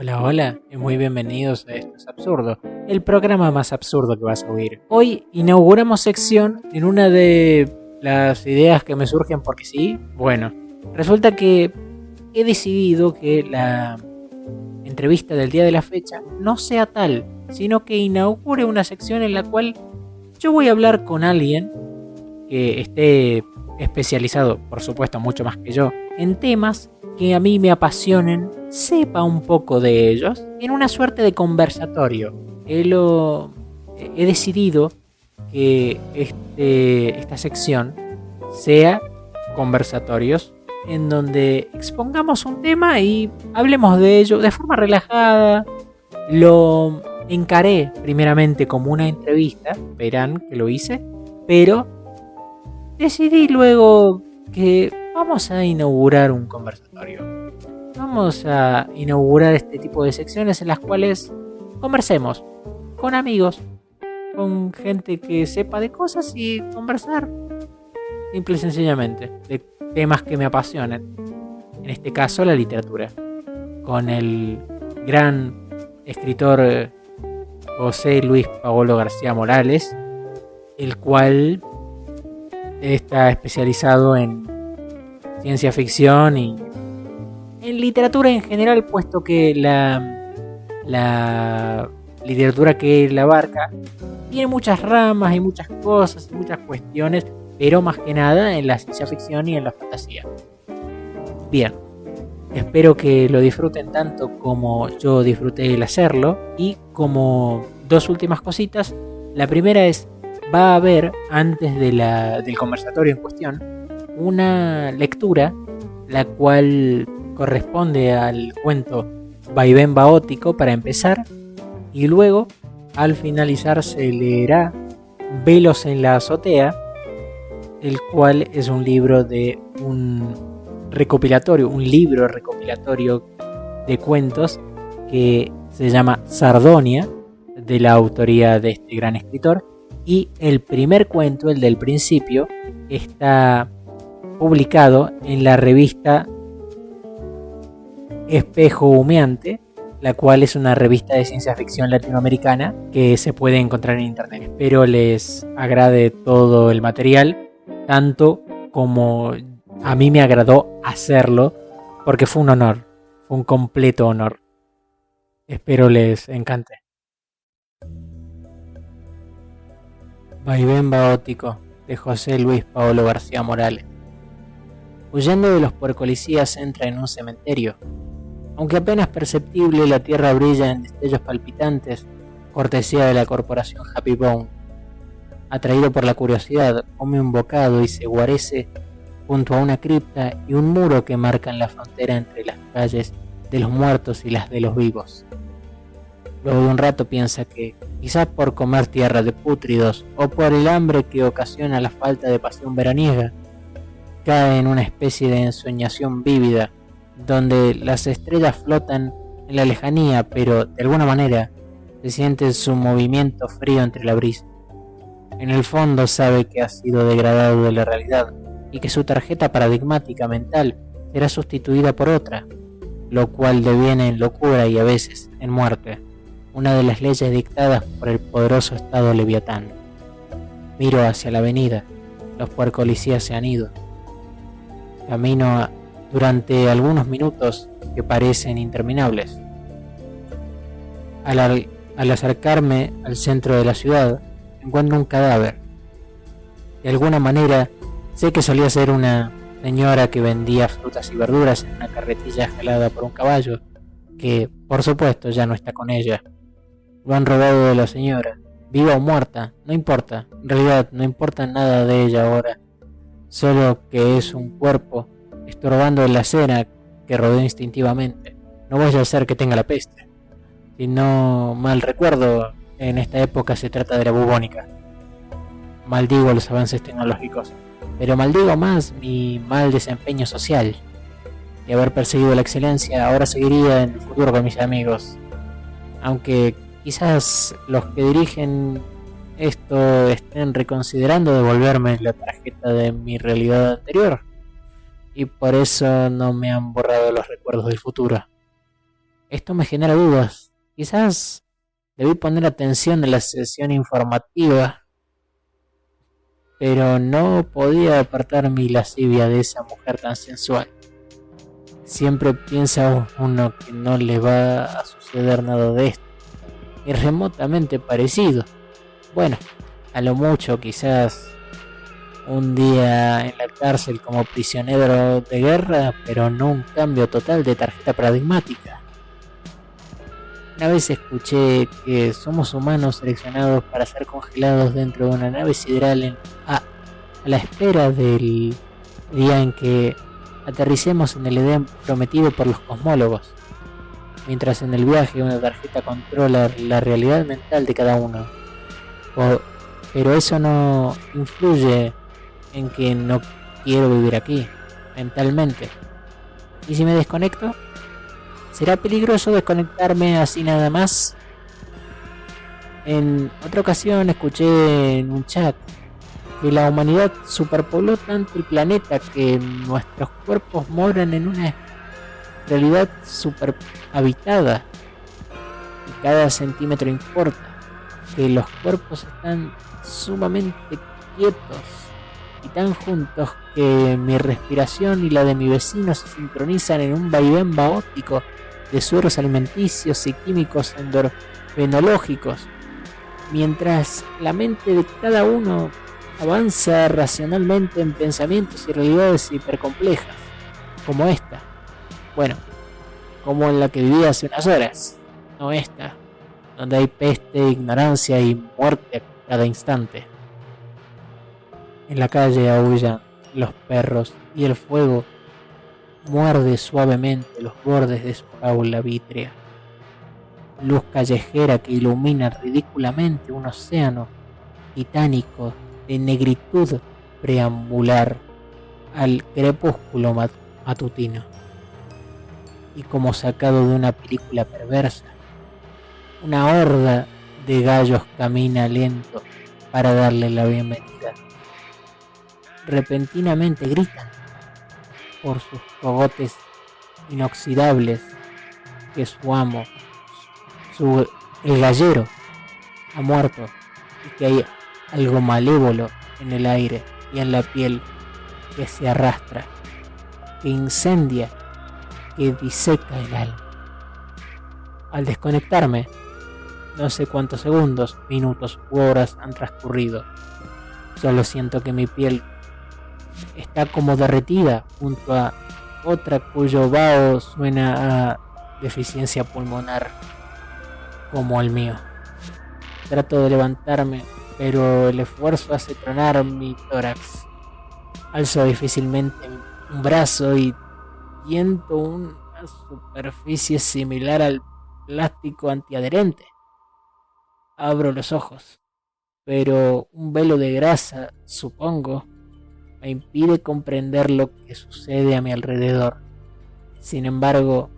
Hola, hola, y muy bienvenidos a Esto es Absurdo, el programa más absurdo que vas a oír. Hoy inauguramos sección en una de las ideas que me surgen porque sí. Bueno, resulta que he decidido que la entrevista del día de la fecha no sea tal, sino que inaugure una sección en la cual yo voy a hablar con alguien que esté especializado, por supuesto, mucho más que yo, en temas que a mí me apasionen, sepa un poco de ellos, en una suerte de conversatorio. He decidido que esta sección sea conversatorios en donde expongamos un tema y hablemos de ello de forma relajada. Lo encaré primeramente como una entrevista, verán que lo hice, pero decidí luego que vamos a inaugurar un conversatorio. Vamos a inaugurar este tipo de secciones en las cuales conversemos con amigos, con gente que sepa de cosas y conversar simple y sencillamente de temas que me apasionan. En este caso la literatura, con el gran escritor José Luis Paolo García Morales, el cual está especializado en ciencia ficción y en literatura en general, puesto que la literatura que él abarca tiene muchas ramas y muchas cosas y muchas cuestiones, pero más que nada en la ciencia ficción y en la fantasía. Bien, espero que lo disfruten tanto como yo disfruté el hacerlo. Y como dos últimas cositas, la primera es: va a haber, antes del conversatorio en cuestión, una lectura, la cual corresponde al cuento Vaivén Baótico para empezar, y luego, al finalizar, se leerá Velos en la azotea, el cual es un libro de un libro recopilatorio de cuentos que se llama Sardonia, de la autoría de este gran escritor. Y el primer cuento, el del principio, está publicado en la revista Espejo Humeante, la cual es una revista de ciencia ficción latinoamericana que se puede encontrar en internet. Espero les agrade todo el material, tanto como a mí me agradó hacerlo, porque fue un honor, fue un completo honor. Espero les encante. Vaivén Baótico, de José Luis Paolo García Morales. Huyendo de los puercolicías, entra en un cementerio. Aunque apenas perceptible, la tierra brilla en destellos palpitantes, cortesía de la corporación Happy Bone. Atraído por la curiosidad, come un bocado y se guarece junto a una cripta y un muro que marcan la frontera entre las calles de los muertos y las de los vivos. Luego de un rato piensa que, quizás por comer tierra de pútridos o por el hambre que ocasiona la falta de pasión veraniega, cae en una especie de ensoñación vívida, donde las estrellas flotan en la lejanía, pero de alguna manera se siente su movimiento frío entre la brisa. En el fondo sabe que ha sido degradado de la realidad y que su tarjeta paradigmática mental será sustituida por otra, lo cual deviene en locura y a veces en muerte, una de las leyes dictadas por el poderoso Estado Leviatán. Miro hacia la avenida, los puercolicías se han ido. Camino durante algunos minutos que parecen interminables. Al acercarme al centro de la ciudad, encuentro un cadáver. De alguna manera, sé que solía ser una señora que vendía frutas y verduras en una carretilla jalada por un caballo, que, por supuesto, ya no está con ella. Lo han robado de la señora, viva o muerta, no importa, en realidad no importa nada de ella ahora, solo que es un cuerpo estorbando en la acera que rodeo instintivamente. No vaya a ser que tenga la peste. Si no mal recuerdo, en esta época se trata de la bubónica. Maldigo los avances tecnológicos, pero maldigo más mi mal desempeño social. De haber perseguido la excelencia, ahora seguiría en el futuro con mis amigos. Aunque quizás los que dirigen esto estén reconsiderando devolverme la tarjeta de mi realidad anterior, y por eso no me han borrado los recuerdos del futuro. Esto me genera dudas. Quizás debí poner atención en la sesión informativa, pero no podía apartar mi lascivia de esa mujer tan sensual. Siempre piensa uno que no le va a suceder nada de esto, ni remotamente parecido. Bueno, a lo mucho quizás un día en la cárcel como prisionero de guerra, pero no un cambio total de tarjeta paradigmática. Una vez escuché que somos humanos seleccionados para ser congelados dentro de una nave sideral a la espera del día en que aterricemos en el Edén prometido por los cosmólogos, mientras en el viaje una tarjeta controla la realidad mental de cada uno. Pero eso no influye en que no quiero vivir aquí, mentalmente. ¿Y si me desconecto? ¿Será peligroso desconectarme así nada más? En otra ocasión escuché en un chat que la humanidad superpobló tanto el planeta que nuestros cuerpos moran en una realidad superhabitada y cada centímetro importa, que los cuerpos están sumamente quietos y tan juntos que mi respiración y la de mi vecino se sincronizan en un vaivén caótico de sueros alimenticios y químicos endorfenológicos, mientras la mente de cada uno avanza racionalmente en pensamientos y realidades hipercomplejas, como esta. Bueno, como en la que viví hace unas horas, no esta, donde hay peste, ignorancia y muerte a cada instante. En la calle aullan los perros y el fuego muerde suavemente los bordes de su jaula vítrea. Luz callejera que ilumina ridículamente un océano titánico de negritud preambular al crepúsculo matutino. Y como sacado de una película perversa, una horda de gallos camina lento para darle la bienvenida. Repentinamente gritan por sus cogotes inoxidables que su amo, el gallero, ha muerto y que hay algo malévolo en el aire y en la piel que se arrastra, que incendia, que diseca el alma. Al desconectarme, no sé cuántos segundos, minutos u horas han transcurrido. Solo siento que mi piel está como derretida junto a otra cuyo vaho suena a deficiencia pulmonar como el mío. Trato de levantarme, pero el esfuerzo hace tronar mi tórax. Alzo difícilmente un brazo y siento una superficie similar al plástico antiadherente. Abro los ojos, pero un velo de grasa, supongo, me impide comprender lo que sucede a mi alrededor. Sin embargo,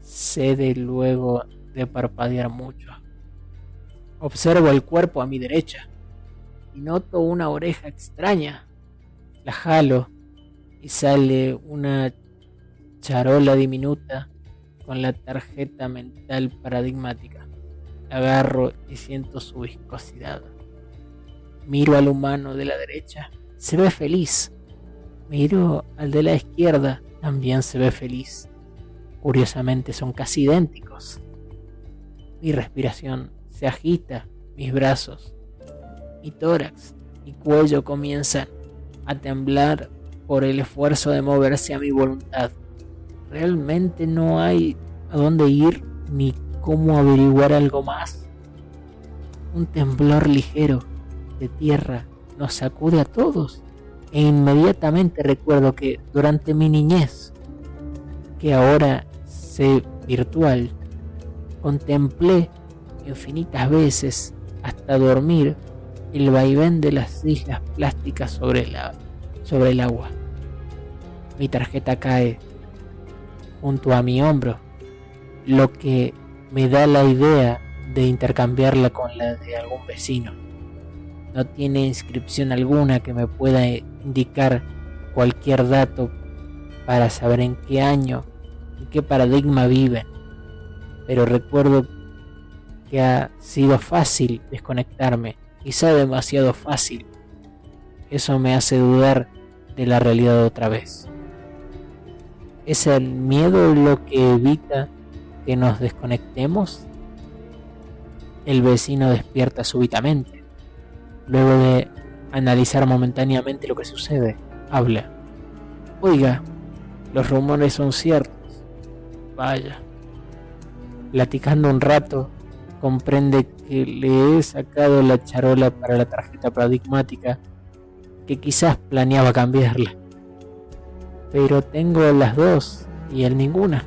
cede luego de parpadear mucho. Observo el cuerpo a mi derecha y noto una oreja extraña. La jalo y sale una charola diminuta con la tarjeta mental paradigmática. La agarro y siento su viscosidad. Miro al humano de la derecha. Se ve feliz. Miro al de la izquierda. También se ve feliz. Curiosamente son casi idénticos. Mi respiración se agita. Mis brazos, mi tórax y cuello comienzan a temblar por el esfuerzo de moverse a mi voluntad. Realmente no hay a dónde ir ni cómo averiguar algo más. Un temblor ligero de tierra nos sacude a todos e inmediatamente recuerdo que durante mi niñez, que ahora sé virtual, contemplé infinitas veces hasta dormir el vaivén de las islas plásticas sobre el agua. Mi tarjeta cae junto a mi hombro, lo que me da la idea de intercambiarla con la de algún vecino. No tiene inscripción alguna que me pueda indicar cualquier dato para saber en qué año y qué paradigma viven. pero recuerdo que ha sido fácil desconectarme, quizá demasiado fácil. Eso me hace dudar de la realidad otra vez. ¿Es el miedo lo que evita que nos desconectemos? El vecino despierta súbitamente. Luego de analizar momentáneamente lo que sucede, habla. Oiga, los rumores son ciertos. Vaya. Platicando un rato, comprende que le he sacado la charola para la tarjeta paradigmática, que quizás planeaba cambiarla. Pero tengo las dos y él ninguna.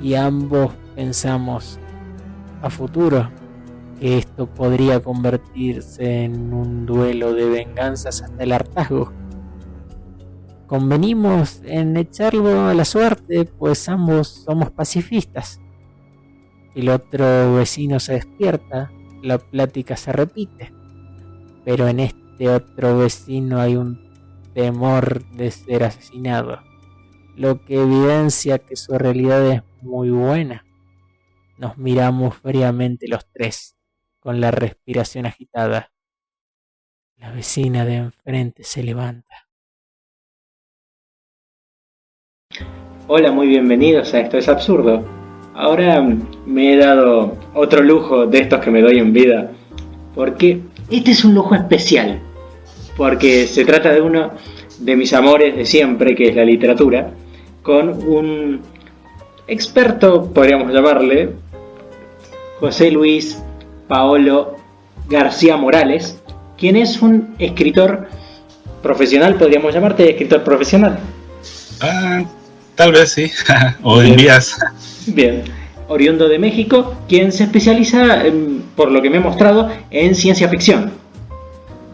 Y ambos pensamos a futuro que esto podría convertirse en un duelo de venganzas hasta el hartazgo. Convenimos en echarlo a la suerte, pues ambos somos pacifistas. El otro vecino se despierta, la plática se repite, pero en este otro vecino hay un temor de ser asesinado, lo que evidencia que su realidad es muy buena. Nos miramos fríamente los tres, con la respiración agitada. La vecina de enfrente se levanta. Hola, muy bienvenidos a Esto es Absurdo. Ahora me he dado otro lujo de estos que me doy en vida, porque este es un lujo especial, porque se trata de uno de mis amores de siempre, que es la literatura, con un experto, podríamos llamarle, José Luis Paolo García Morales, quien es un escritor profesional, podríamos llamarte escritor profesional. Tal vez sí, o en vías. Bien, oriundo de México, quien se especializa, por lo que me he mostrado, en ciencia ficción.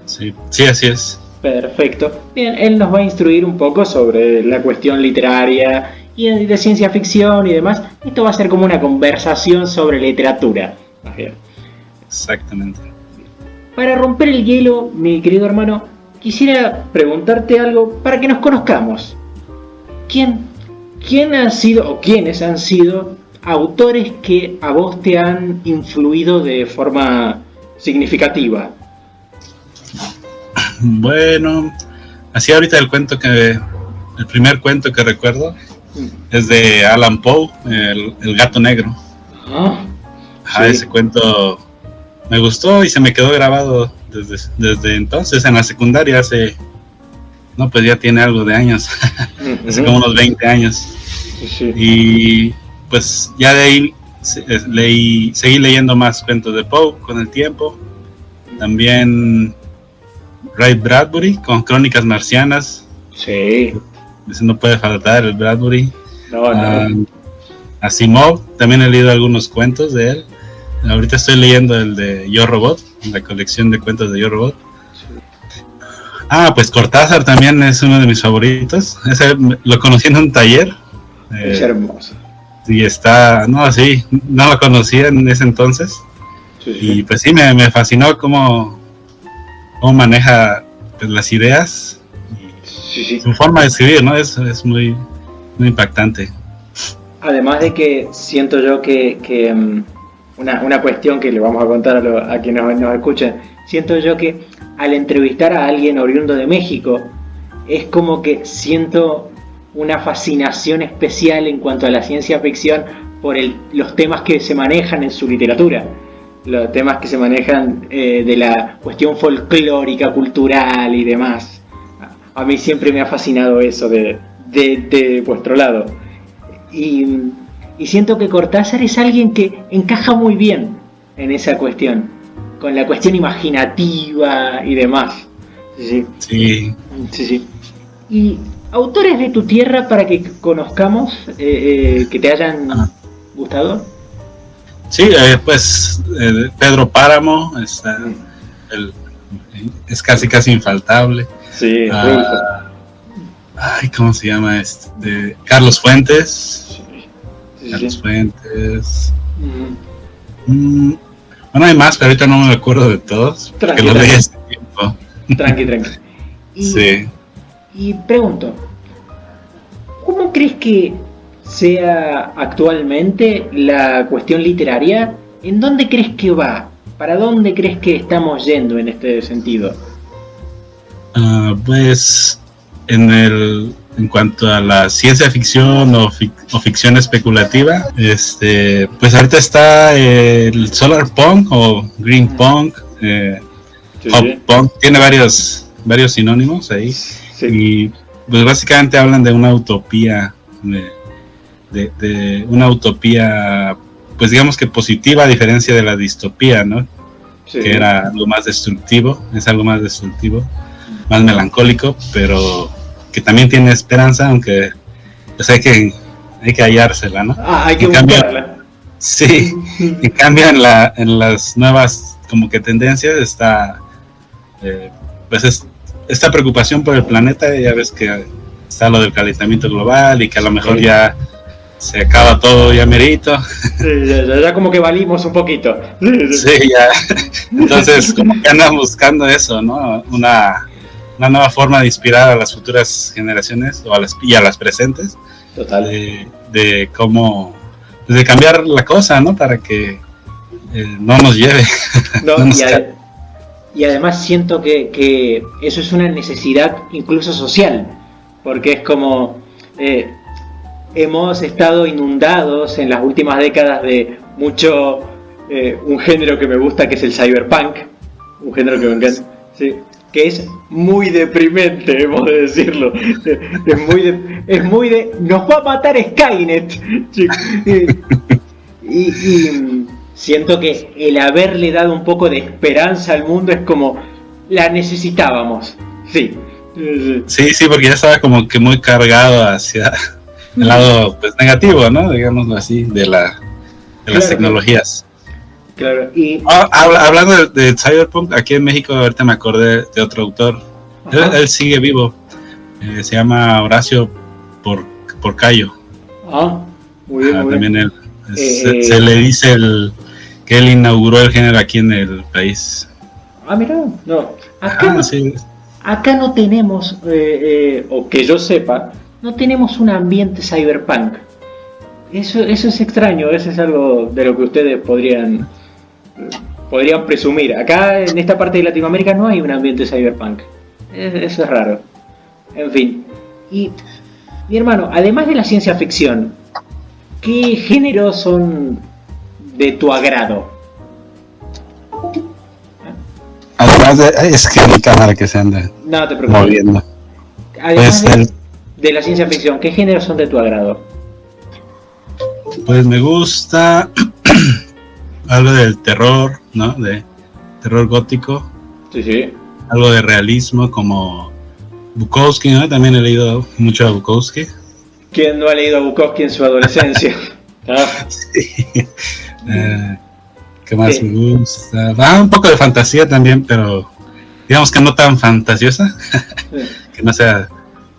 Sí, así es. Perfecto. Bien, él nos va a instruir un poco sobre la cuestión literaria y de ciencia ficción y demás. Esto va a ser como una conversación sobre literatura. Más bien. Exactamente. Para romper el hielo, mi querido hermano, quisiera preguntarte algo para que nos conozcamos. ¿Quién han sido o quiénes han sido autores que a vos te han influido de forma significativa? Bueno, así ahorita el primer cuento que recuerdo es de Allan Poe, el gato negro. Sí. Ese cuento me gustó y se me quedó grabado desde entonces, en la secundaria, pues ya tiene algo de años, hace como unos 20 años. Sí. Y pues ya de ahí seguí leyendo más cuentos de Poe con el tiempo. También Ray Bradbury con Crónicas Marcianas. Sí. Ese no puede faltar, el Bradbury. No. Asimov, también he leído algunos cuentos de él. Ahorita estoy leyendo el de Yo Robot, la colección de cuentos de Yo Robot. Pues Cortázar también es uno de mis favoritos. Ese lo conocí en un taller. Es hermoso. Y no lo conocía en ese entonces. Sí. Y pues sí, me fascinó cómo maneja pues, las ideas. Y su forma de escribir, ¿no? Es muy, muy impactante. Además de que siento yo que una cuestión que le vamos a contar a quienes nos escuchan, siento yo que al entrevistar a alguien oriundo de México, es como que siento una fascinación especial en cuanto a la ciencia ficción por los temas que se manejan en su literatura, los temas que se manejan de la cuestión folclórica, cultural y demás. A mí siempre me ha fascinado eso de vuestro lado. Y siento que Cortázar es alguien que encaja muy bien en esa cuestión, con la cuestión imaginativa y demás. Sí. Y autores de tu tierra para que conozcamos, que te hayan gustado. Sí, pues Pedro Páramo es casi infaltable. Sí, ¿cómo se llama Carlos Fuentes. Carlos Fuentes. Bueno, hay más, pero ahorita no me acuerdo de todos. Porque los leí hace tiempo. Tranqui. Sí. Y pregunto, ¿cómo crees que sea actualmente la cuestión literaria, ¿en dónde crees que va? ¿Para dónde crees que estamos yendo en este sentido? Pues en cuanto a la ciencia ficción o ficción especulativa, pues ahorita está el solar punk o green punk, pop punk, tiene varios sinónimos ahí, sí. Y pues básicamente hablan de una utopía, de una utopía, pues digamos que positiva, a diferencia de la distopía, ¿no? Sí. Que era lo más destructivo, es algo más destructivo, más melancólico, pero que también tiene esperanza, aunque pues hay que hallársela, ¿no? Hay que buscarla. Sí, en cambio en las nuevas como que tendencias está pues esta preocupación por el planeta. Ya ves que está lo del calentamiento global y que a lo mejor ya se acaba todo ya merito. Sí, ya como que valimos un poquito. Sí, ya. Entonces como que andan buscando eso, ¿no? Una nueva forma de inspirar a las futuras generaciones y a las presentes. Total. De cómo, pues de cambiar la cosa, ¿no? Para que no nos lleve. No, y además siento que eso es una necesidad incluso social, porque es como hemos estado inundados en las últimas décadas de mucho un género que me gusta, que es el cyberpunk, un género que me encanta, sí, que es muy deprimente, hemos de decirlo. Es muy de nos va a matar Skynet. Y siento que el haberle dado un poco de esperanza al mundo es como la necesitábamos. Sí, porque ya estaba como que muy cargado hacia el lado pues negativo, ¿no? Digámoslo así, de las tecnologías. Claro, y hablando de Cyberpunk, aquí en México ahorita me acordé de otro autor. Él sigue vivo, se llama Horacio Porcayo. Muy bien, muy también bien. Él se le dice que él inauguró el género aquí en el país. Mira, no, acá no tenemos, o que yo sepa, no tenemos un ambiente cyberpunk. Eso es extraño, eso es algo de lo que ustedes podrían presumir. Acá en esta parte de Latinoamérica no hay un ambiente cyberpunk. Eso es raro. En fin. Y mi hermano, además de la ciencia ficción, ¿qué géneros son de tu agrado? Además es que mi cámara que se anda moviendo. Además de la ciencia ficción, ¿qué géneros son de tu agrado? Pues me gusta algo del terror, ¿no? De terror gótico. Sí. Algo de realismo como Bukowski, ¿no? También he leído mucho a Bukowski. ¿Quién no ha leído a Bukowski en su adolescencia? Sí. ¿Qué más me gusta? Un poco de fantasía también, pero digamos que no tan fantasiosa. Que no sea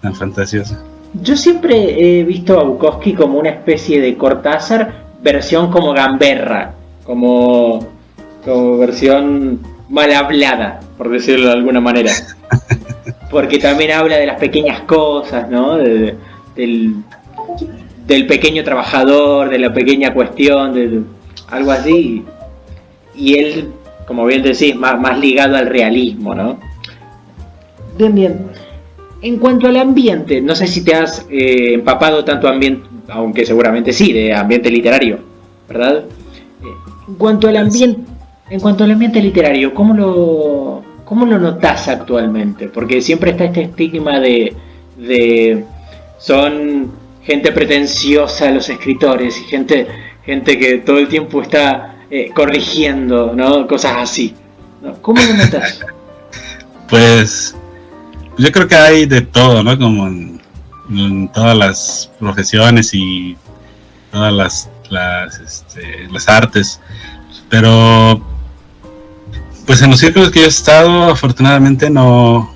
tan fantasiosa. Yo siempre he visto a Bukowski como una especie de Cortázar, versión como gamberra, como versión mal hablada, por decirlo de alguna manera. Porque también habla de las pequeñas cosas, ¿no? Del pequeño trabajador, de la pequeña cuestión, de algo así. Y él, como bien decís, más ligado al realismo, ¿no? Bien. En cuanto al ambiente, no sé si te has empapado tanto ambiente, aunque seguramente sí, de ambiente literario, ¿verdad? En cuanto al ambiente literario, ¿cómo lo notas actualmente? Porque siempre está este estigma de son gente pretenciosa los escritores y gente que todo el tiempo está corrigiendo, ¿no? Cosas así, ¿no? ¿Cómo lo notas? Pues yo creo que hay de todo, ¿no? Como en todas las profesiones y todas las artes. Pero pues en los círculos que yo he estado, afortunadamente no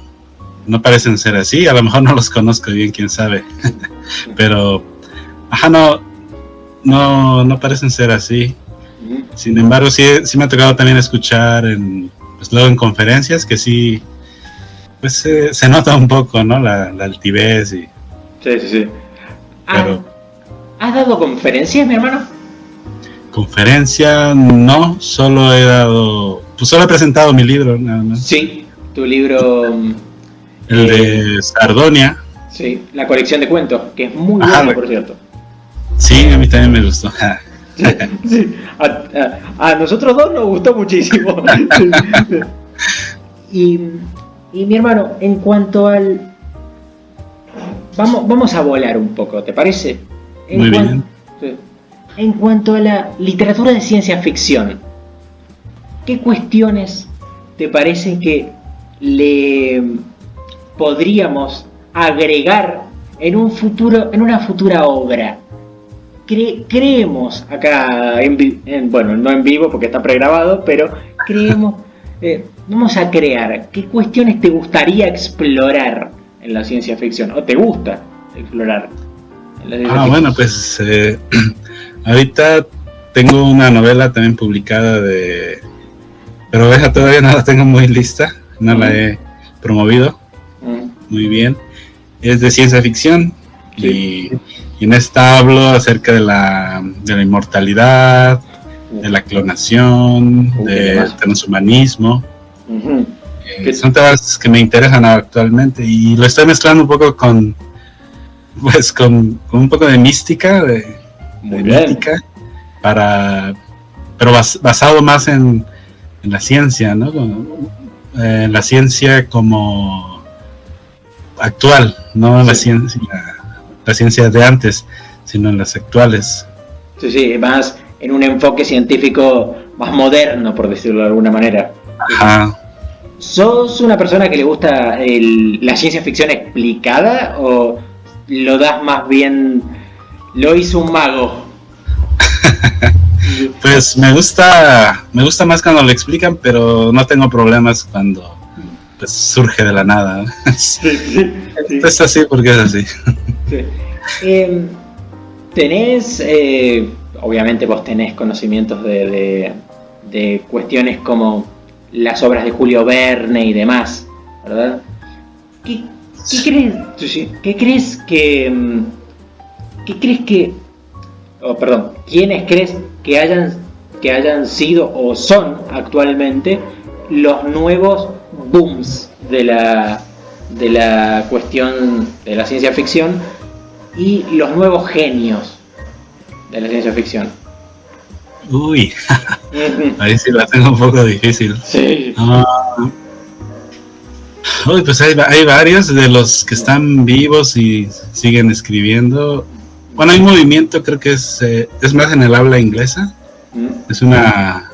parecen ser así. A lo mejor no los conozco bien, quién sabe. Pero no parecen ser así. Sin embargo, sí me ha tocado también escuchar luego en conferencias que sí, pues se nota un poco, ¿no? La altivez y... Sí. Pero... ¿Has dado conferencias, mi hermano? Conferencia, no, solo he presentado mi libro, nada más. Sí, tu libro... El de Sardonia. Sí, la colección de cuentos, que es muy bueno, por cierto. Sí, a mí también me gustó. Sí. A nosotros dos nos gustó muchísimo. Y mi hermano, en cuanto al... Vamos a volar un poco, ¿te parece? Muy bien. En cuanto a la literatura de ciencia ficción, ¿qué cuestiones te parece que le podríamos agregar en una futura obra? Creemos acá, bueno, no en vivo porque está pregrabado, pero creemos, vamos a crear, ¿qué cuestiones te gustaría explorar en la ciencia ficción? ¿O te gusta explorar en la ciencia ficción? Bueno, pues ahorita tengo una novela también publicada pero esa todavía no la tengo muy lista, no la he promovido muy bien. Es de ciencia ficción. Sí. Y en esta hablo acerca de la inmortalidad, de la clonación, del transhumanismo. Son temas que me interesan actualmente y lo estoy mezclando un poco con un poco de mística, mística, pero basado más en la ciencia, ¿no? En la ciencia como actual, no la ciencia de antes, sino en las actuales. Sí, más en un enfoque científico más moderno, por decirlo de alguna manera. Ajá. ¿Sos una persona que le gusta la ciencia ficción explicada o lo das más bien, lo hizo un mago? Pues me gusta más cuando lo explican, pero no tengo problemas cuando pues surge de la nada. Sí. Es así porque es así. Sí. Tenés, obviamente vos tenés conocimientos de cuestiones como las obras de Julio Verne y demás, ¿verdad? ¿Qué crees que ¿quiénes crees que hayan sido o son actualmente los nuevos booms de la cuestión de la ciencia ficción y los nuevos genios de la ciencia ficción? Uy, ahí sí la tengo un poco difícil. Sí. Pues hay varios de los que están vivos y siguen escribiendo. Bueno, hay un movimiento, creo que es más en el habla inglesa. Es una...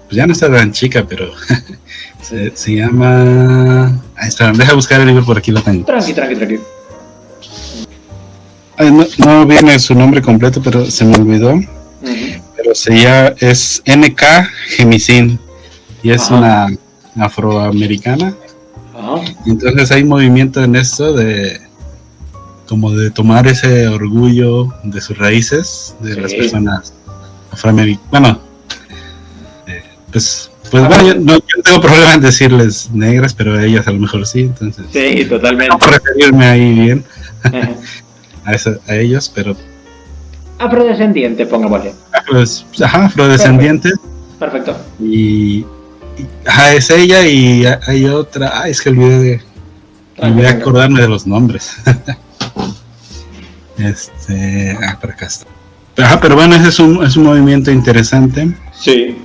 Pues ya no está tan chica, pero se llama... Espera, deja buscar el libro, por aquí lo tengo. Tranqui. No viene su nombre completo, pero se me olvidó. Pero es N.K. Jemisin y es una afroamericana. Entonces hay movimiento en esto de tomar ese orgullo de sus raíces, de las personas afroamericanas. Bueno, pues bueno, yo no tengo problema en decirles negras, pero ellas a lo mejor sí, entonces sí, totalmente. No referirme ahí bien a ellos, pero afrodescendientes, pongámosle. Afrodescendientes. Perfecto. Y es ella y hay otra. Es que olvidé acordarme de los nombres. Por acá está. Pero bueno, ese es un movimiento interesante. Sí.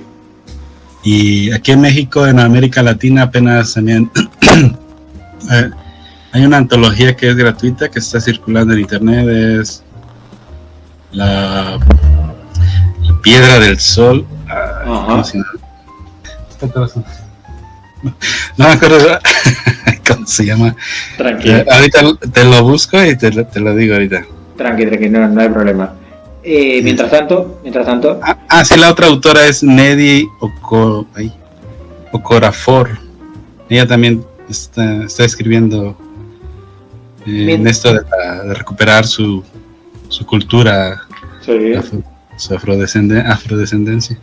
Y aquí en México, en América Latina, apenas también hay una antología que es gratuita, que está circulando en internet, es la Piedra del Sol. ¿Cómo se llama? No me acuerdo cómo se llama. Tranquilo. Ahorita te lo busco y te lo digo ahorita. Tranquilo, no hay problema. Mientras tanto. Sí, la otra autora es Nnedi Okorafor. Ella también está escribiendo en esto de recuperar su cultura, su afrodescendencia.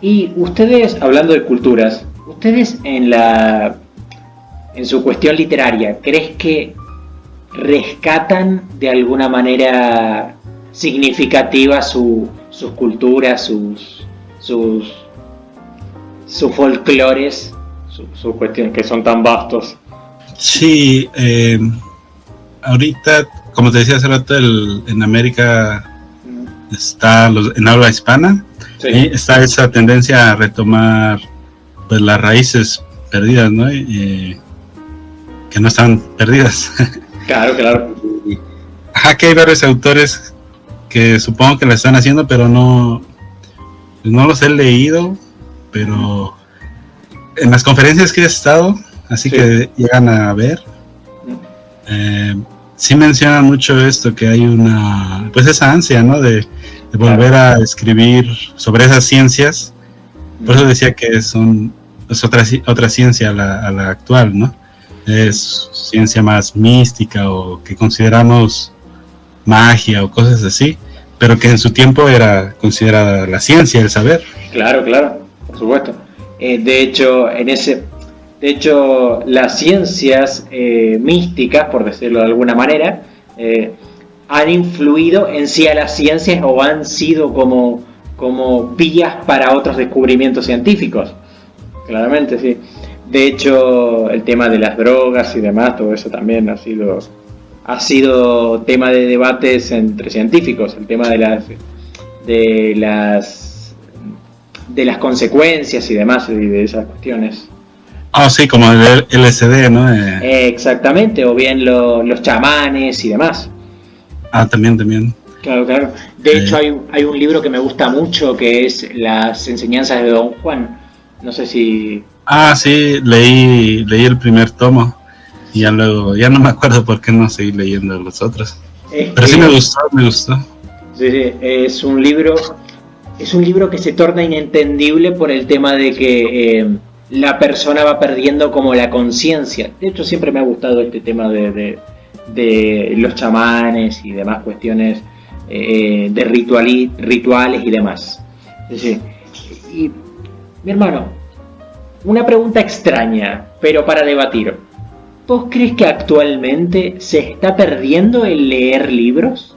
Y ustedes, hablando de culturas, ustedes en su cuestión literaria, ¿crees que rescatan de alguna manera significativa sus culturas, sus folclores, sus cuestiones que son tan vastos. Sí, ahorita, como te decía hace rato, en América está en habla hispana, Sí. está esa tendencia a retomar pues las raíces perdidas, ¿no? Que no están perdidas. Claro. Ajá, que hay varios autores que supongo que la están haciendo, pero no los he leído, pero en las conferencias que he estado, así Sí. que llegan a ver, sí mencionan mucho esto, que hay pues esa ansia, ¿no? De volver a escribir sobre esas ciencias. Por eso decía que es otra ciencia a la actual, ¿no? Es ciencia más mística o que consideramos magia o cosas así, pero que en su tiempo era considerada la ciencia, el saber. Claro, por supuesto. De hecho, las ciencias místicas, por decirlo de alguna manera, han influido en sí a las ciencias o han sido como vías para otros descubrimientos científicos. Claramente, sí. De hecho, el tema de las drogas y demás, todo eso también ha sido tema de debates entre científicos. El tema de las consecuencias y demás, y de esas cuestiones. Sí, como el LSD, ¿no? Exactamente, o bien los chamanes y demás. También. Claro. De hecho, hay un libro que me gusta mucho, que es Las enseñanzas de Don Juan. No sé si... Sí, leí el primer tomo y ya luego, ya no me acuerdo por qué no seguí leyendo los otros. Pero sí me gustó. Sí, es un libro que se torna inentendible por el tema de que la persona va perdiendo como la conciencia. De hecho, siempre me ha gustado este tema de los chamanes y demás cuestiones de rituales y demás. Sí. Y, mi hermano, una pregunta extraña, pero para debatir. ¿Vos crees que actualmente se está perdiendo el leer libros?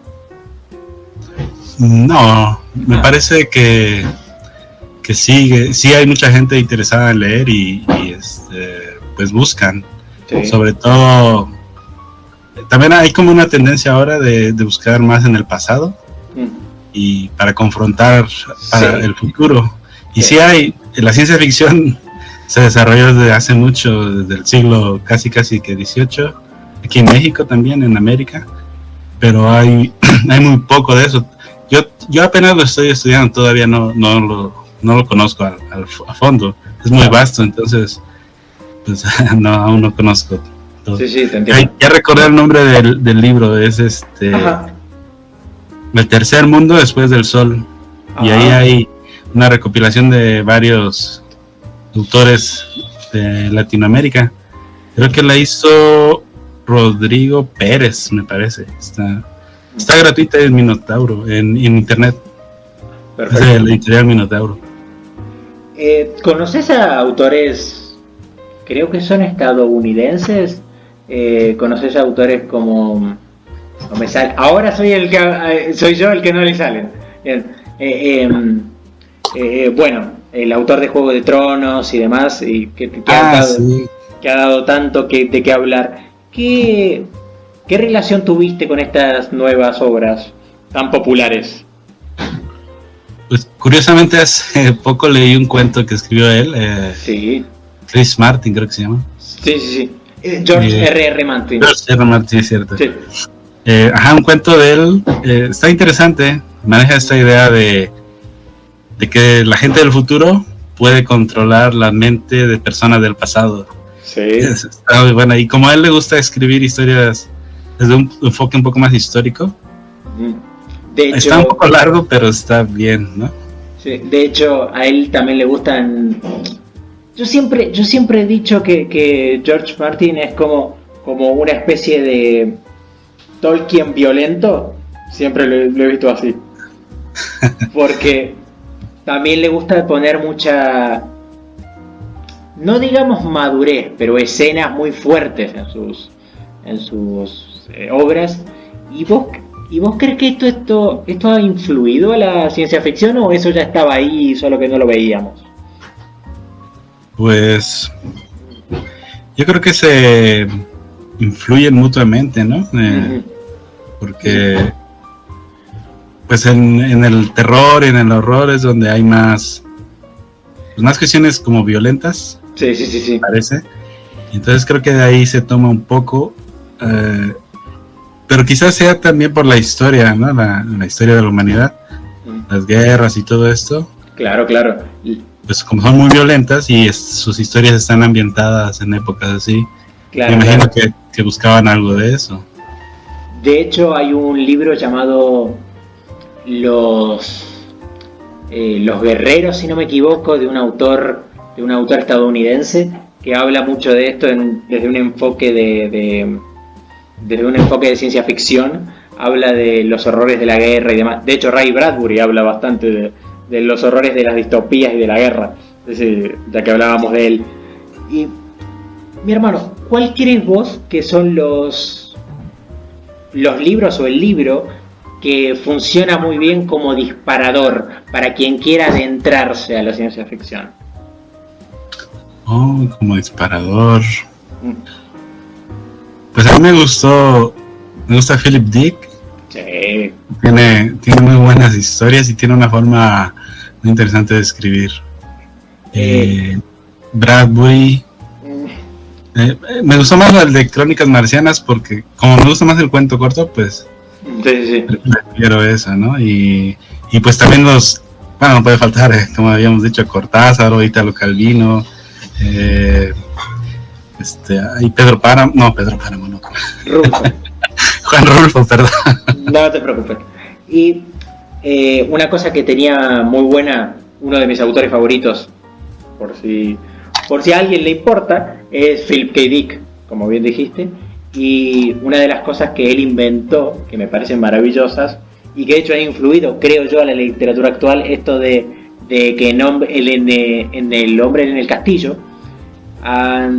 No, me parece que sí hay mucha gente interesada en leer y pues buscan. Sí. Sobre todo, también hay como una tendencia ahora de buscar más en el pasado y para confrontar el futuro. Y sí hay, la ciencia ficción se desarrolló desde hace mucho, desde el siglo casi que XVIII, aquí en México también, en América, pero hay muy poco de eso. Yo apenas lo estoy estudiando, todavía no lo conozco a fondo, es muy vasto, entonces pues aún no conozco todo. Sí, te entiendo. Ya recordé el nombre del libro, es El tercer mundo después del sol. Ajá. Y ahí hay una recopilación de varios autores de Latinoamérica. Creo que la hizo Rodrigo Pérez, me parece. Está gratuita en Minotauro, en internet. Perfecto. Es de la editorial Minotauro. ¿Conoces a autores, creo que son estadounidenses? ¿Conoces a autores como... No me sale, ahora soy yo el que no le salen. Bueno, el autor de Juego de Tronos y demás, y que ha dado tanto de qué hablar. ¿Qué relación tuviste con estas nuevas obras tan populares? Pues curiosamente hace poco leí un cuento que escribió él. Sí. Chris Martin, creo que se llama. Sí. George R.R. Martin. George R. Martin, es cierto. Sí. Un cuento de él. Está interesante. Maneja esta idea de que la gente del futuro puede controlar la mente de personas del pasado. Sí. Está muy buena. Y como a él le gusta escribir historias desde un enfoque un poco más histórico, de hecho, está un poco largo, pero está bien, ¿no? Sí, de hecho, a él también le gustan... Yo siempre he dicho que George Martin es como una especie de Tolkien violento. Siempre lo he visto así. Porque también le gusta poner mucha... No digamos madurez, pero escenas muy fuertes en sus obras. Y vos ¿Y vos crees que esto ha influido a la ciencia ficción o eso ya estaba ahí, solo que no lo veíamos? Pues yo creo que se influyen mutuamente, ¿no? Porque pues en el terror, en el horror es donde hay más cuestiones como violentas. Sí. Parece. Entonces creo que de ahí se toma un poco, pero quizás sea también por la historia, ¿no? La historia de la humanidad, las guerras y todo esto. Claro. Pues como son muy violentas y sus historias están ambientadas en épocas así, Claro, me imagino que buscaban algo de eso. De hecho, hay un libro llamado Los Guerreros, si no me equivoco, de un autor estadounidense que habla mucho de esto desde un enfoque de ciencia ficción. Habla de los horrores de la guerra y demás. De hecho, Ray Bradbury habla bastante de los horrores de las distopías y de la guerra, ya que hablábamos de él. Y mi hermano, ¿cuál crees vos que son los libros o el libro que funciona muy bien como disparador para quien quiera adentrarse a la ciencia ficción? Como disparador. Pues a mí me gusta Philip Dick. Sí. Tiene muy buenas historias y tiene una forma muy interesante de escribir. Bradbury. Me gustó más el de Crónicas Marcianas porque como me gusta más el cuento corto, pues sí. prefiero eso, ¿no? Y pues también no puede faltar, como habíamos dicho, Cortázar o Italo Calvino. Hay Pedro Páramo no. Rulfo. Juan Rulfo, perdón. No te preocupes. Y una cosa que tenía muy buena, uno de mis autores favoritos, por si a alguien le importa, es Philip K. Dick, como bien dijiste. Y una de las cosas que él inventó, que me parecen maravillosas, y que de hecho ha influido, creo yo, a la literatura actual, esto de que en El hombre en el castillo ha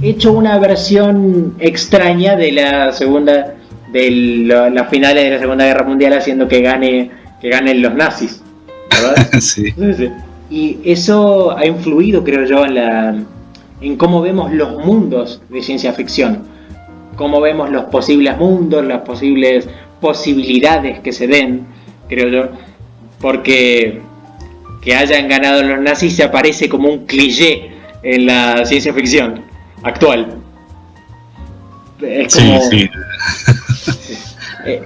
hecho una versión extraña de las finales de la Segunda Guerra Mundial, haciendo que ganen los nazis, ¿verdad? Sí. Y eso ha influido, creo yo, en cómo vemos los mundos de ciencia ficción, cómo vemos los posibles mundos, las posibles posibilidades que se den, creo yo, porque que hayan ganado los nazis se aparece como un cliché en la ciencia ficción actual. Es como, sí.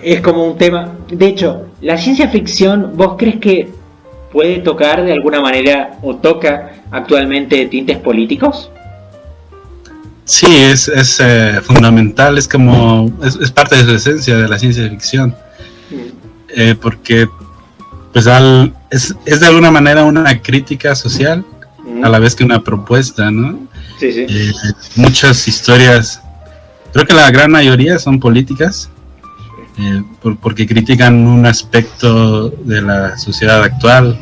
Es como un tema. De hecho, la ciencia ficción, ¿vos crees que puede tocar de alguna manera o toca actualmente tintes políticos? Sí, es fundamental, es como es parte de su esencia de la ciencia ficción, porque pues es de alguna manera una crítica social a la vez que una propuesta, ¿no? Sí. Muchas historias, creo que la gran mayoría son políticas, porque critican un aspecto de la sociedad actual,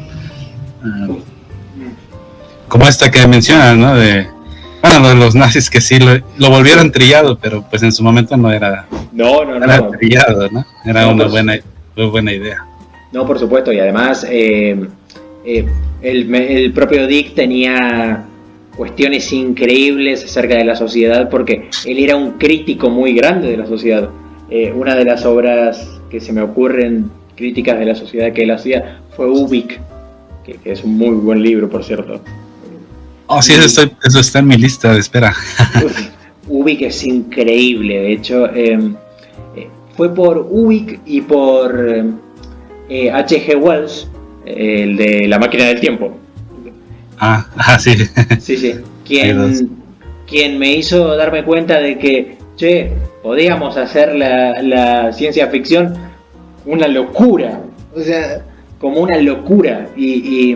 como esta que mencionas, ¿no? Lo de los nazis, que sí lo volvieron trillado, pero pues en su momento no era trillado, ¿no? Era una buena idea. No, por supuesto, y además el propio Dick tenía cuestiones increíbles acerca de la sociedad, porque él era un crítico muy grande de la sociedad. Una de las obras que se me ocurren críticas de la sociedad que él hacía fue Ubik, que es un muy buen libro, por cierto. Sí, eso está en mi lista de espera. Ubik es increíble, de hecho fue por Ubik y por H.G. Wells, el de La máquina del tiempo. Sí. Sí. Quien me hizo darme cuenta de que, podíamos hacer la ciencia ficción una locura, o sea, como una locura, y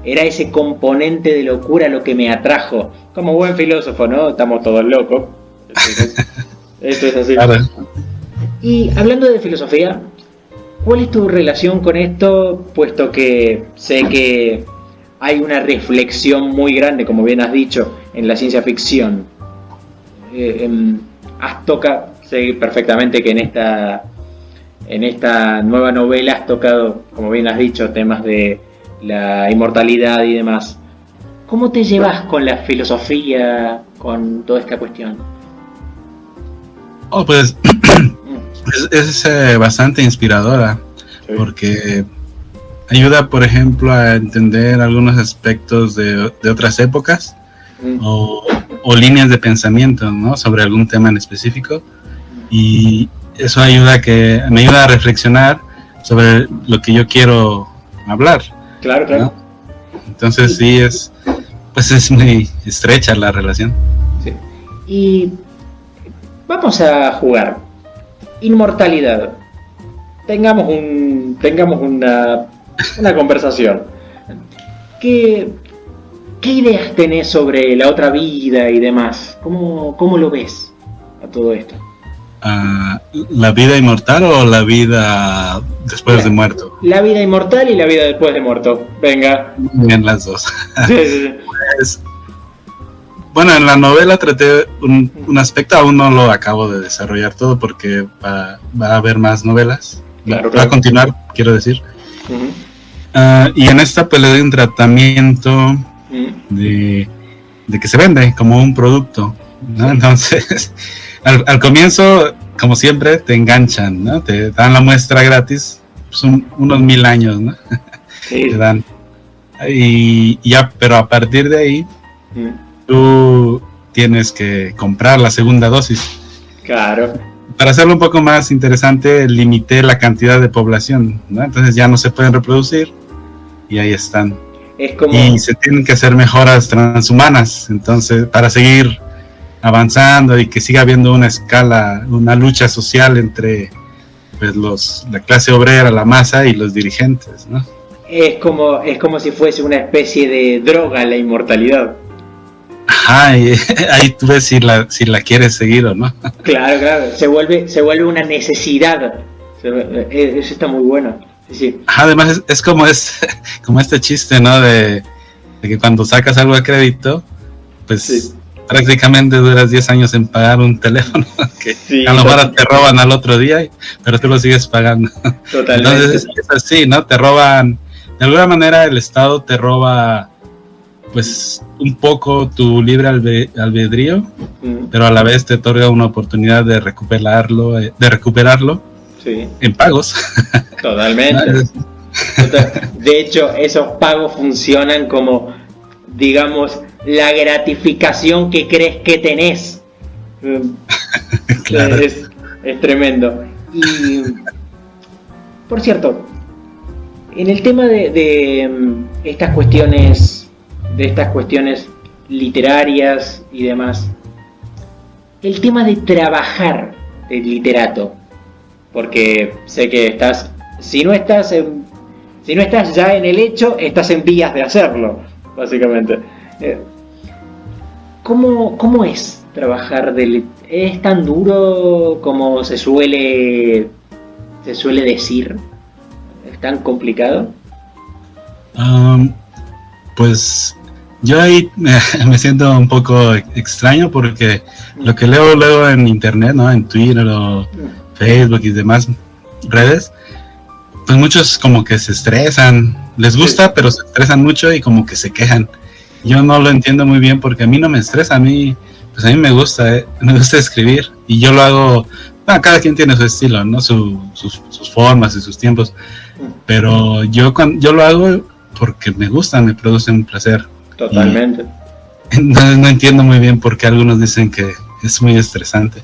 era ese componente de locura lo que me atrajo. Como buen filósofo, ¿no? Estamos todos locos. Esto es así. Claro. Y hablando de filosofía, ¿cuál es tu relación con esto? Puesto que sé que hay una reflexión muy grande, como bien has dicho, en la ciencia ficción. sé perfectamente que en esta nueva novela has tocado, como bien has dicho, temas de la inmortalidad y demás. ¿Cómo te llevas con la filosofía, con toda esta cuestión? Pues es bastante inspiradora, sí, porque ayuda, por ejemplo, a entender algunos aspectos de otras épocas o líneas de pensamiento, ¿no? Sobre algún tema en específico, y eso me ayuda a reflexionar sobre lo que yo quiero hablar. Claro, claro. ¿No? Entonces sí, es muy estrecha la relación. Sí. Y vamos a jugar. Inmortalidad. Tengamos una conversación. ¿Qué ideas tenés sobre la otra vida y demás? ¿Cómo lo ves a todo esto? ¿La vida inmortal o la vida después de muerto? La vida inmortal y la vida después de muerto. Venga. Bien, las dos. Sí. Pues, bueno, en la novela traté un aspecto, aún no lo acabo de desarrollar todo porque va a haber más novelas. Claro. Va a continuar, quiero decir. Y en esta pues le doy un tratamiento de que se vende como un producto, ¿no? Entonces, al comienzo, como siempre, te enganchan, ¿no? Te dan la muestra gratis, son unos 1000 años, ¿no? Sí. Te dan. Y ya, pero a partir de ahí, tú tienes que comprar la segunda dosis. Claro. Para hacerlo un poco más interesante, limité la cantidad de población, ¿no? Entonces ya no se pueden reproducir y ahí están. Y se tienen que hacer mejoras transhumanas, entonces para seguir avanzando y que siga habiendo una lucha social entre pues la clase obrera, la masa y los dirigentes, ¿no? Es como si fuese una especie de droga la inmortalidad. Ajá, y ahí tú ves si la quieres seguir o no. Claro, se vuelve una necesidad. Eso está muy bueno. Sí. Ajá, además es como este chiste, ¿no? De que cuando sacas algo a crédito, pues sí, prácticamente duras 10 años en pagar un teléfono que sí, a lo mejor te roban al otro día, pero tú lo sigues pagando. Totalmente. Entonces es así, ¿no? Te roban, de alguna manera el Estado te roba pues un poco tu libre albedrío, pero a la vez te otorga una oportunidad de recuperarlo sí, en pagos. Totalmente. De hecho, esos pagos funcionan como, digamos, la gratificación que crees que tenés. Claro. Es tremendo. Y, por cierto, en el tema de estas cuestiones literarias y demás, el tema de trabajar de literato, porque sé que si no estás ya en el hecho, estás en vías de hacerlo, básicamente. ¿Cómo es trabajar ¿Es tan duro como se suele decir? ¿Es tan complicado? Pues yo ahí me siento un poco extraño porque lo que leo luego en internet, ¿no? En Twitter o Facebook y demás redes, pues muchos como que se estresan, les gusta, sí, pero se estresan mucho y como que se quejan. Yo no lo entiendo muy bien porque a mí no me estresa, a mí me gusta escribir y yo lo hago, cada quien tiene su estilo, ¿no? Sus formas y sus tiempos, pero yo lo hago porque me gusta, me produce un placer. Totalmente. No entiendo muy bien por qué algunos dicen que es muy estresante.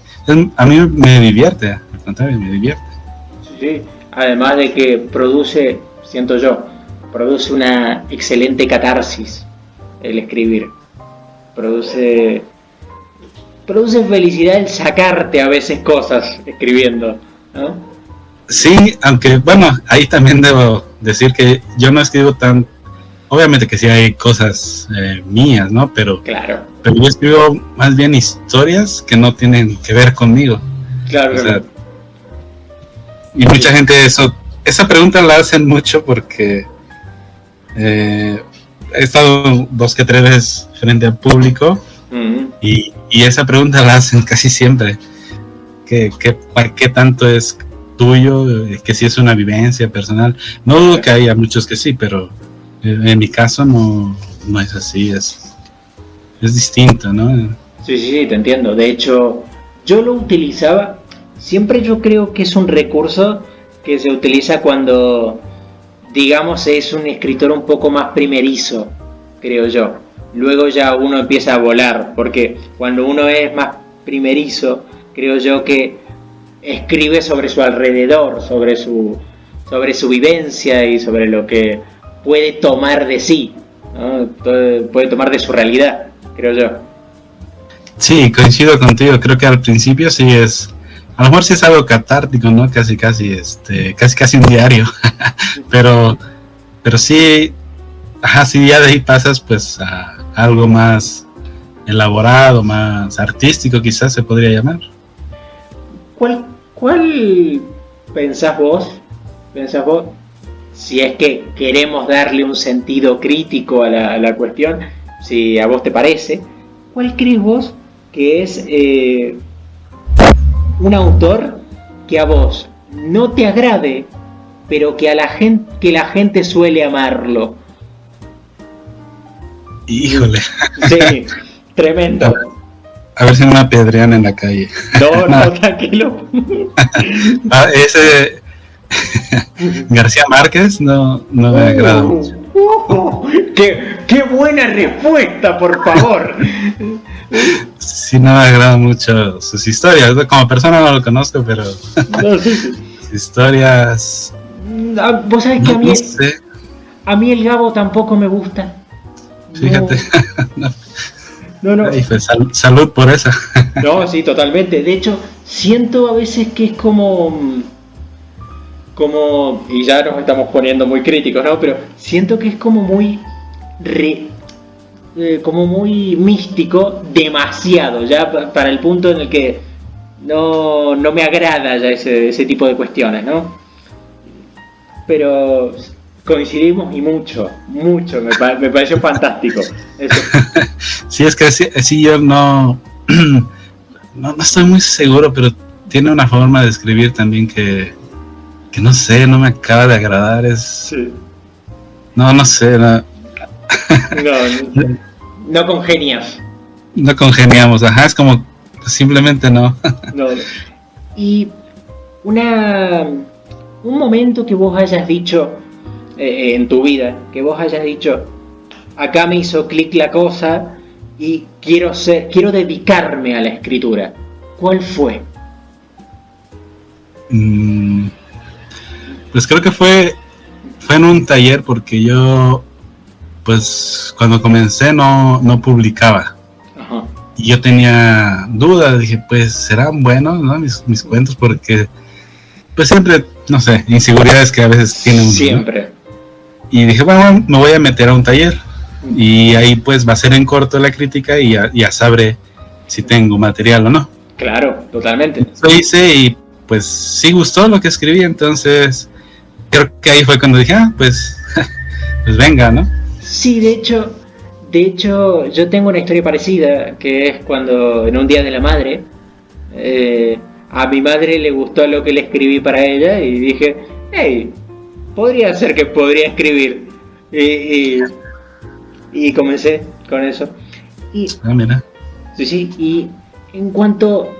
A mí me divierte, al contrario, me divierte. Sí, además de que siento yo, produce una excelente catarsis el escribir. Produce felicidad el sacarte a veces cosas escribiendo, ¿no? Sí, aunque bueno, ahí también debo decir que yo no escribo tan... Obviamente que sí hay cosas mías, ¿no? Pero yo escribo más bien historias que no tienen que ver conmigo. Claro. O sea, y mucha gente esa pregunta la hacen mucho porque he estado 2 que 3 veces frente al público y esa pregunta la hacen casi siempre. qué tanto es tuyo, que si es una vivencia personal. No dudo que haya muchos que sí, pero en mi caso no es así, es distinto, ¿no? Sí, te entiendo. De hecho, yo lo utilizaba, siempre yo creo que es un recurso que se utiliza cuando, digamos, es un escritor un poco más primerizo, creo yo. Luego ya uno empieza a volar, porque cuando uno es más primerizo, creo yo que escribe sobre su alrededor, sobre su vivencia y sobre lo que puede tomar de sí, ¿no? Puede tomar de su realidad, creo yo. Sí, coincido contigo, creo que al principio sí es, a lo mejor sí es algo catártico, ¿no? Casi un diario, pero sí, sí, ya de ahí pasas pues a algo más elaborado, más artístico quizás se podría llamar. ¿Cuál pensás vos, si es que queremos darle un sentido crítico a la cuestión, si a vos te parece, cuál crees vos que es un autor que a vos no te agrade, pero que la gente suele amarlo? Híjole. Sí, tremendo. A ver si no me apedrean en la calle. No, tranquilo. Ese García Márquez no me agrada mucho. ¡Qué buena respuesta, por favor! Sí, no me agrada mucho sus historias. Como persona no lo conozco, pero No, sí. sus historias... Vos sabés que no sé. A mí el Gabo tampoco me gusta. Fíjate. No. Ay, pues, salud por eso. No, sí, totalmente. De hecho, siento a veces que es como, y ya nos estamos poniendo muy críticos, ¿no? Pero siento que es como muy místico, demasiado, ya para el punto en el que no me agrada ya ese tipo de cuestiones, ¿no? Pero coincidimos y mucho, me pareció fantástico eso. Sí, es que sí yo no estoy muy seguro, pero tiene una forma de escribir también que no sé, no me acaba de agradar, Sí. No sé, no congenias. No congeniamos, es como simplemente no. Y un momento que vos hayas dicho en tu vida, que vos hayas dicho, acá me hizo clic la cosa y quiero dedicarme a la escritura, ¿cuál fue? Pues creo que fue en un taller, porque yo pues cuando comencé no publicaba. Ajá. Y yo tenía dudas, dije, pues serán buenos, ¿no? mis cuentos, porque pues siempre, no sé, inseguridades que a veces tiene uno, siempre, ¿no? Y dije, bueno, me voy a meter a un taller y ahí pues va a ser en corto la crítica y ya sabré si tengo material o no. Claro, totalmente. Lo hice y pues sí gustó lo que escribí, entonces creo que ahí fue cuando dije, pues venga, ¿no? Sí, de hecho yo tengo una historia parecida, que es cuando en un día de la madre, a mi madre le gustó lo que le escribí para ella y dije, hey, podría ser que podría escribir, y comencé con eso. Mira. Sí, y en cuanto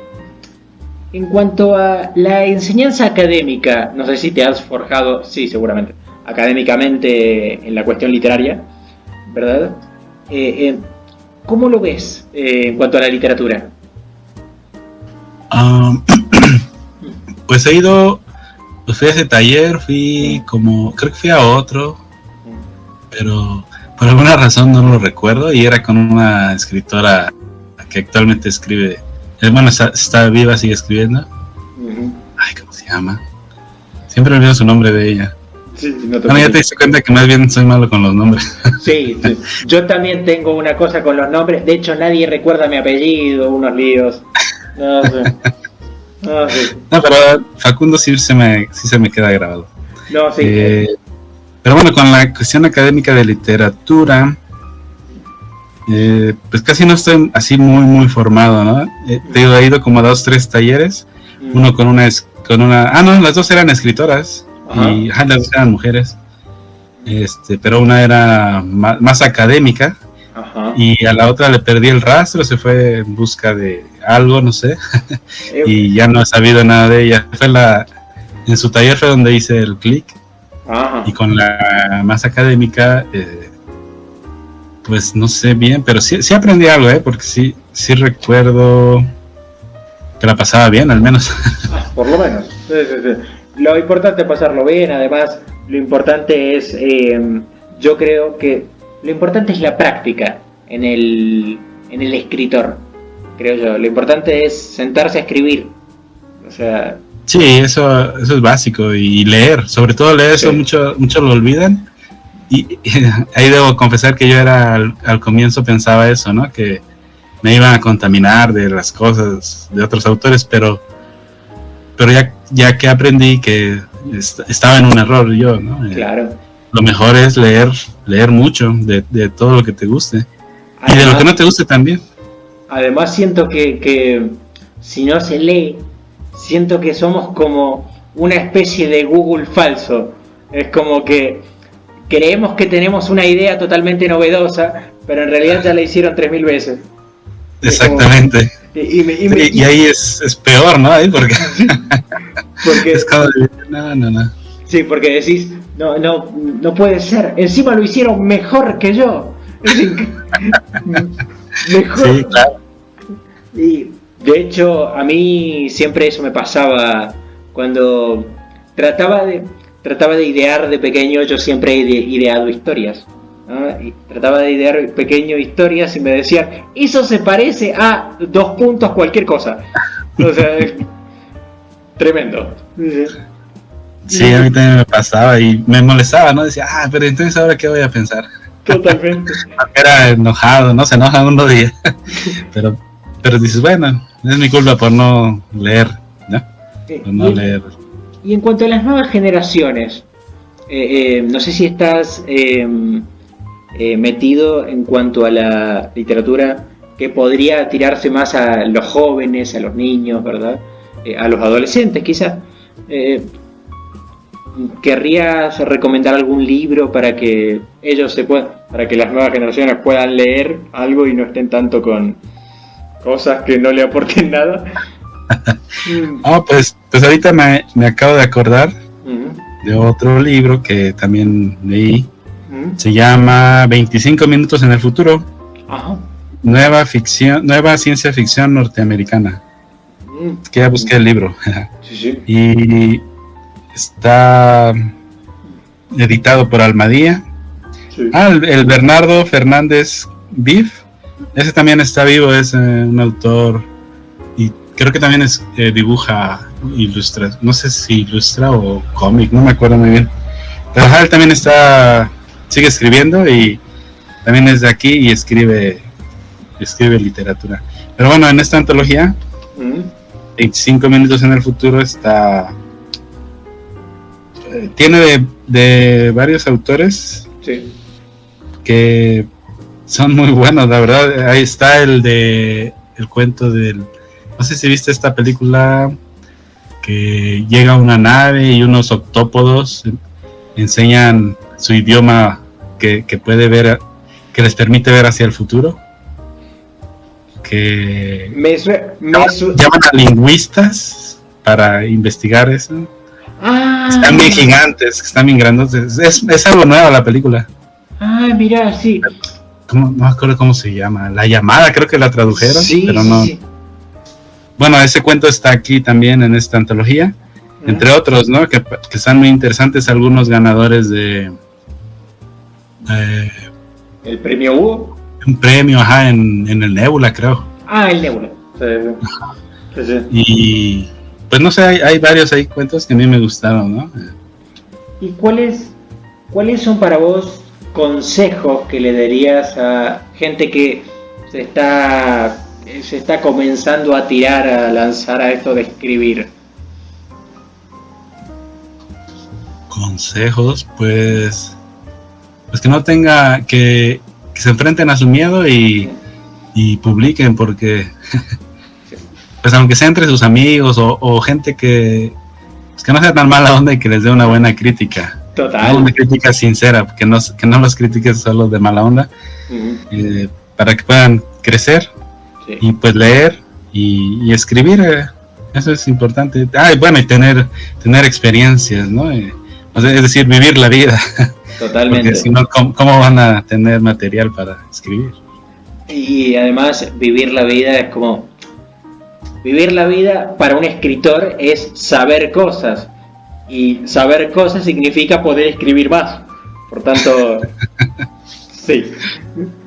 a la enseñanza académica, no sé si te has forjado, sí, seguramente, académicamente en la cuestión literaria, ¿verdad? ¿Cómo lo ves en cuanto a la literatura? Pues he ido, pues fui a ese taller, creo que fui a otro, pero por alguna razón no lo recuerdo, y era con una escritora que actualmente escribe, bueno, está viva, sigue escribiendo. Uh-huh. Ay, ¿cómo se llama? Siempre olvido su nombre de ella. Sí, ya te diste cuenta que más bien soy malo con los nombres. Sí, yo también tengo una cosa con los nombres, de hecho nadie recuerda mi apellido, unos líos. No sé. No, pero Facundo sí se me queda grabado. No, sí. Pero bueno, con la cuestión académica de literatura, pues casi no estoy así muy formado, ¿no? He ido como a 2-3 talleres, Uno con una no, las dos eran escritoras. Ajá. Y las dos eran mujeres. Pero una era más académica. Ajá. Y a la otra le perdí el rastro, se fue en busca de algo, no sé. Y ya no he sabido nada de ella. En su taller fue donde hice el clic. Ajá. Y con la más académica, pues no sé bien, pero sí aprendí algo, porque sí recuerdo que la pasaba bien, al menos. Por lo menos. Sí. Lo importante es pasarlo bien, además, lo importante es, yo creo que lo importante es la práctica en el escritor, creo yo. Lo importante es sentarse a escribir. O sea... Sí, eso es básico, y leer, sobre todo leer, eso mucho lo olvidan. Y ahí debo confesar que yo al comienzo pensaba eso, ¿no? Que me iban a contaminar de las cosas de otros autores, pero ya que aprendí que estaba en un error yo, ¿no? Claro. Lo mejor es leer mucho de todo lo que te guste. Además, y de lo que no te guste también. Además siento que si no se lee, siento que somos como una especie de Google falso. Es como que creemos que tenemos una idea totalmente novedosa, pero en realidad ya la hicieron 3000 veces. Exactamente. Y ahí es peor, ¿no? Ahí porque es como no. Sí, porque decís, no puede ser. Encima lo hicieron mejor que yo. Mejor. Sí, claro. Y de hecho, a mí siempre eso me pasaba cuando trataba de idear de pequeño. Yo siempre he ideado historias, ¿no? Y trataba de idear pequeño historias y me decían, eso se parece a ... cualquier cosa. O sea, tremendo. Sí, a mí también me pasaba y me molestaba, ¿no? Decía, pero entonces ahora qué voy a pensar. Totalmente. Era enojado, ¿no? Se enoja uno día. pero dices, bueno, es mi culpa por no leer, ¿no? Por no leer. Y en cuanto a las nuevas generaciones, no sé si estás metido en cuanto a la literatura que podría tirarse más a los jóvenes, a los niños, ¿verdad? A los adolescentes, quizás. ¿Querrías recomendar algún libro para que para que las nuevas generaciones puedan leer algo y no estén tanto con cosas que no le aporten nada? Pues ahorita me acabo de acordar de otro libro que también leí. Se llama 25 minutos en el futuro. Ajá. Nueva ciencia ficción norteamericana. Que ya busqué el libro. Sí. Y está editado por Almadía. Sí. El Bernardo Fernández Viv. Ese también está vivo, es un autor. Y creo que también dibuja, ilustra. No sé si ilustra o cómic, no me acuerdo muy bien. Pero él también sigue escribiendo y también es de aquí y escribe literatura. Pero bueno, en esta antología, 25 minutos en el futuro, tiene de varios autores, sí, que son muy buenos, la verdad. Ahí está el cuento del, no sé si viste esta película, que llega una nave y unos octópodos enseñan su idioma que puede ver, que les permite ver hacia el futuro, que llaman a lingüistas para investigar eso. Están bien gigantes, están bien grandes. Es algo nuevo la película. Mira, sí. No me acuerdo cómo se llama. La llamada, creo que la tradujeron, sí, pero no. Sí. Bueno, ese cuento está aquí también en esta antología, entre otros, ¿no? Que están muy interesantes. Algunos ganadores de ¿el premio Hugo? Un premio, en el Nebula, creo. El Nebula. Sí. Y pues no sé, hay varios cuentos que a mí me gustaron, ¿no? ¿Y cuáles son para vos consejos que le darías a gente que se está comenzando a tirar, a lanzar a esto de escribir? Consejos, pues que no tenga, que se enfrenten a su miedo y publiquen, porque pues aunque sea entre sus amigos o gente que no sea tan mala onda y que les dé una buena crítica. Total. ¿No? Una crítica sincera, que no los critiques solo de mala onda, para que puedan crecer y pues leer y escribir. Eso es importante. Bueno, y tener experiencias, ¿no? O sea, es decir, vivir la vida. Totalmente. Porque si no, ¿cómo van a tener material para escribir? Y además, vivir la vida es como... Vivir la vida para un escritor es saber cosas. Y saber cosas significa poder escribir más. Por tanto, sí.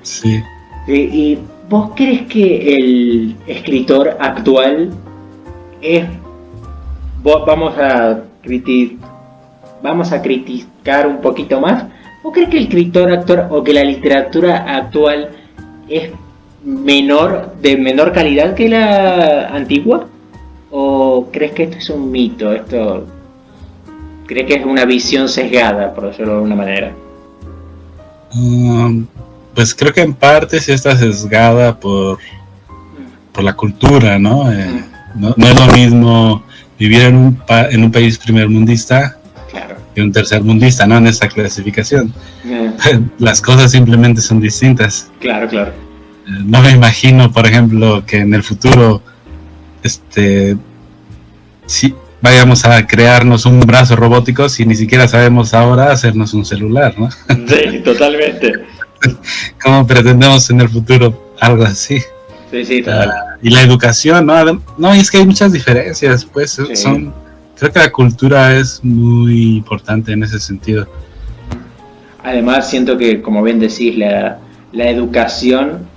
Sí. ¿Y vos crees que el escritor actual es... Vamos a criticar un poquito más? ¿Vos crees que el escritor actual o que la literatura actual es de menor calidad que la antigua? ¿O crees que esto es un mito? ¿Crees que es una visión sesgada, por decirlo de alguna manera? Pues creo que en parte sí está sesgada por la cultura, ¿no? No es lo mismo vivir en un país primermundista, claro, que un tercermundista, ¿no? En esta clasificación. Las cosas simplemente son distintas. Claro. No me imagino, por ejemplo, que en el futuro si vayamos a crearnos un brazo robótico si ni siquiera sabemos ahora hacernos un celular, ¿no? Sí, totalmente. ¿Cómo pretendemos en el futuro algo así? Sí, total. Y la educación, ¿no? Y es que hay muchas diferencias, pues, sí. Creo que la cultura es muy importante en ese sentido. Además, siento que, como bien decís, la educación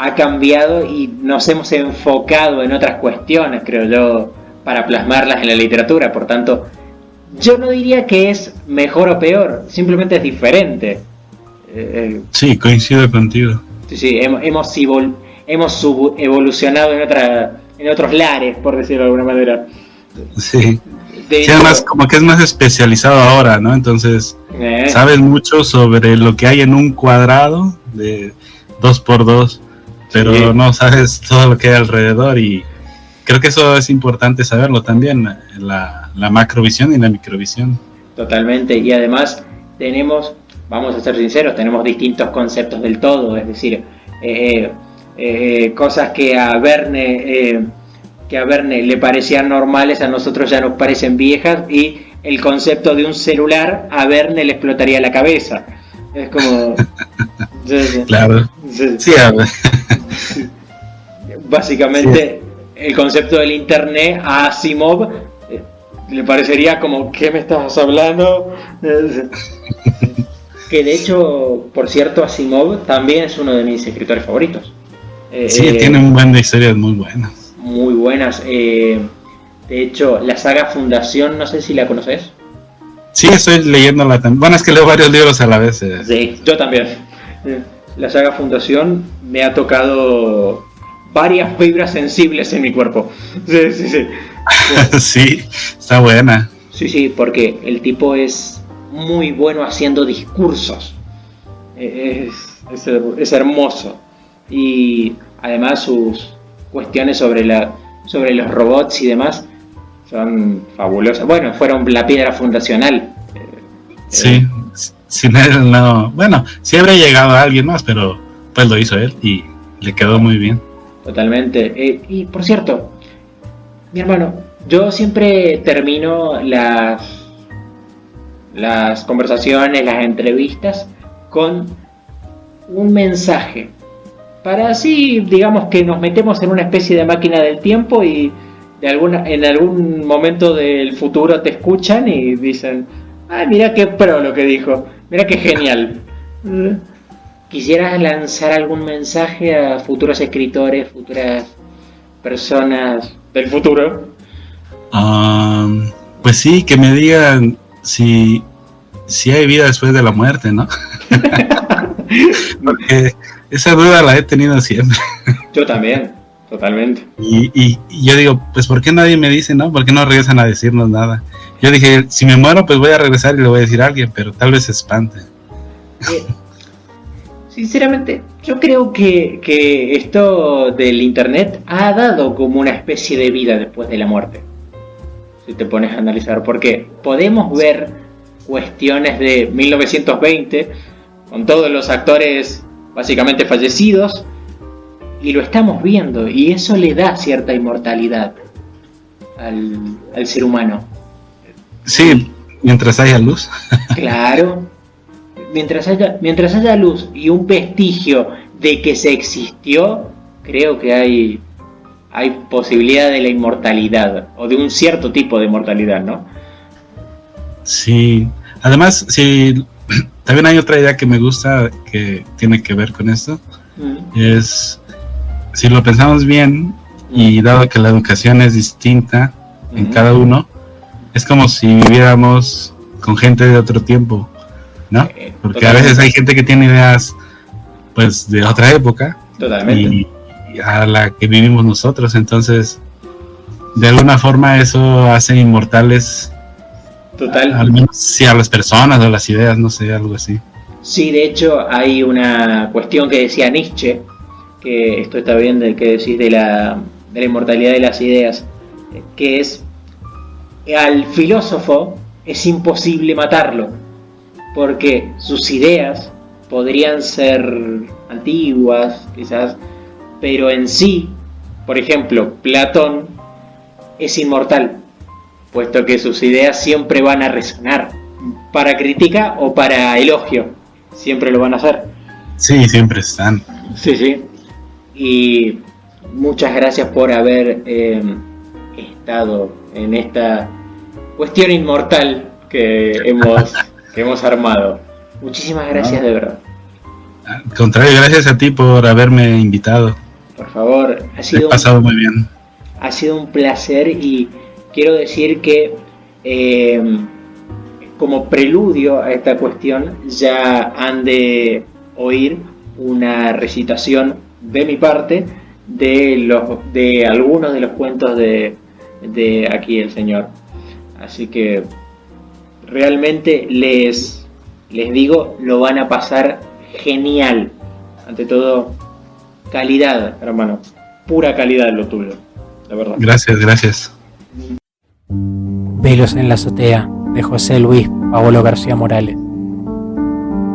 ha cambiado y nos hemos enfocado en otras cuestiones, creo yo, para plasmarlas en la literatura. Por tanto, yo no diría que es mejor o peor, simplemente es diferente. Sí, coincido contigo. Sí, hemos evolucionado en otros lares, por decirlo de alguna manera. Sí. Además, como que es más especializado ahora, ¿no? Entonces, sabes mucho sobre lo que hay en un cuadrado de 2x2, pero no sabes todo lo que hay alrededor, y creo que eso es importante saberlo también, la macrovisión y la microvisión. Totalmente, y además vamos a ser sinceros, tenemos distintos conceptos del todo, es decir, cosas que a Verne le parecían normales, a nosotros ya nos parecen viejas, y el concepto de un celular a Verne le explotaría la cabeza. Es como... Claro. Sí, a ver. Básicamente, el concepto del internet a Asimov le parecería como, ¿qué me estabas hablando? Que de hecho, por cierto, Asimov también es uno de mis escritores favoritos. Sí, tiene un buen de historias muy buenas. Muy buenas. De hecho, la saga Fundación, no sé si la conoces. Sí, estoy leyéndola también. Bueno, es que leo varios libros a la vez. Sí, yo también. La saga Fundación me ha tocado varias fibras sensibles en mi cuerpo. Sí. Sí, está buena. Sí, porque el tipo es muy bueno haciendo discursos. Es hermoso. Y además sus cuestiones sobre los robots y demás son fabulosas. Bueno, fueron la piedra fundacional. Sí, sin él no. Bueno, sí habría llegado a alguien más, pero pues lo hizo él y le quedó muy bien. Totalmente. Y por cierto, mi hermano, yo siempre termino las conversaciones, las entrevistas con un mensaje, para así, digamos, que nos metemos en una especie de máquina del tiempo y en algún momento del futuro te escuchan y dicen: ¡ay, mira qué pro lo que dijo! ¡Mira qué genial! ¿Quisieras lanzar algún mensaje a futuros escritores, futuras personas del futuro? Pues sí, que me digan si hay vida después de la muerte, ¿no? Porque esa duda la he tenido siempre. Yo también, totalmente. Y yo digo, pues ¿por qué nadie me dice, no? ¿Por qué no regresan a decirnos nada? Yo dije, si me muero, pues voy a regresar y le voy a decir a alguien, pero tal vez se espante. Sinceramente, yo creo que esto del internet ha dado como una especie de vida después de la muerte. Si te pones a analizar, porque podemos ver cuestiones de 1920 con todos los actores básicamente fallecidos y lo estamos viendo, y eso le da cierta inmortalidad al ser humano. Sí, mientras haya luz. Claro, mientras haya luz y un vestigio de que se existió, creo que hay posibilidad de la inmortalidad, o de un cierto tipo de inmortalidad, ¿no? Sí, además, sí, también hay otra idea que me gusta que tiene que ver con esto, es, si lo pensamos bien, y dado que la educación es distinta en cada uno, es como si viviéramos con gente de otro tiempo, ¿no? Porque a veces hay gente que tiene ideas, pues, de otra época. Totalmente. Y a la que vivimos nosotros, entonces, de alguna forma eso hace inmortales, al menos sí, a las personas o las ideas, no sé, algo así. Sí, de hecho hay una cuestión que decía Nietzsche, que esto está bien del que decís de la inmortalidad de las ideas, que es, al filósofo es imposible matarlo, porque sus ideas podrían ser antiguas, quizás, pero en sí, por ejemplo, Platón es inmortal, puesto que sus ideas siempre van a resonar, para crítica o para elogio, siempre lo van a hacer. Sí, siempre están. Sí. Y muchas gracias por haber estado en esta cuestión inmortal que hemos armado. Muchísimas gracias, de verdad. Al contrario, gracias a ti por haberme invitado. Por favor, he pasado muy bien. Ha sido un placer, y quiero decir que como preludio a esta cuestión ya han de oír una recitación de mi parte de algunos de los cuentos de aquí el señor. Así que realmente les digo, lo van a pasar genial. Ante todo, calidad, hermano, pura calidad lo tuyo, la verdad. Gracias. Velos en la azotea, de José Luis Paolo García Morales.